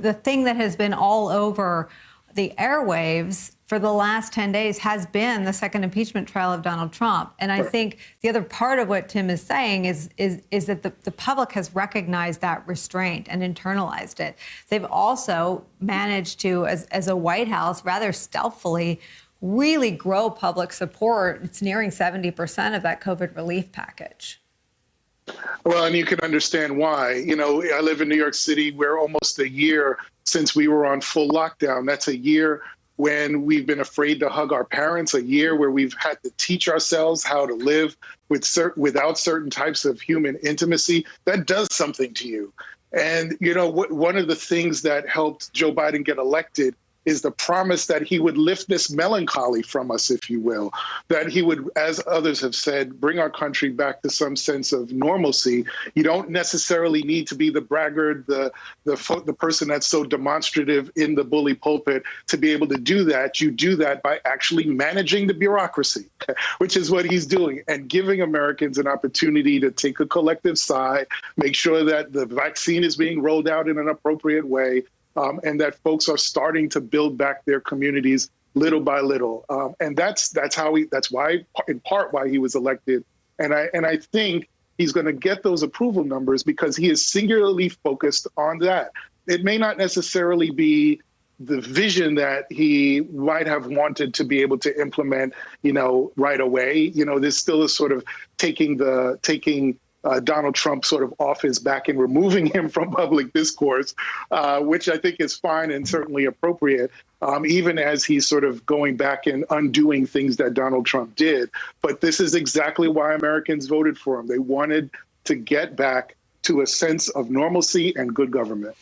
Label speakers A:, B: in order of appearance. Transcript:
A: The thing that has been all over the airwaves for the last 10 days has been the second impeachment trial of Donald Trump. And I think the other part of what Tim is saying is that the public has recognized that restraint and internalized it. They've also managed to, as a White House, rather stealthily, really grow public support. It's nearing 70% of that COVID relief package.
B: Well, and you can understand why. You know, I live in New York City. We're almost a year since we were on full lockdown. That's a year when we've been afraid to hug our parents, a year where we've had to teach ourselves how to live without certain types of human intimacy. That does something to you. And, you know, one of the things that helped Joe Biden get elected is the promise that he would lift this melancholy from us, if you will, that he would, as others have said, bring our country back to some sense of normalcy. You don't necessarily need to be the braggart, the person that's so demonstrative in the bully pulpit to be able to do that. You do that by actually managing the bureaucracy, which is what he's doing, and giving Americans an opportunity to take a collective sigh, make sure that the vaccine is being rolled out in an appropriate way, and that folks are starting to build back their communities little by little, and that's why, in part, why he was elected. And I think he's going to get those approval numbers because he is singularly focused on that. It may not necessarily be the vision that he might have wanted to be able to implement, you know, right away. You know, there's still a sort of taking Donald Trump sort of off his back and removing him from public discourse, which I think is fine and certainly appropriate, even as he's sort of going back and undoing things that Donald Trump did. But this is exactly why Americans voted for him. They wanted to get back to a sense of normalcy and good government.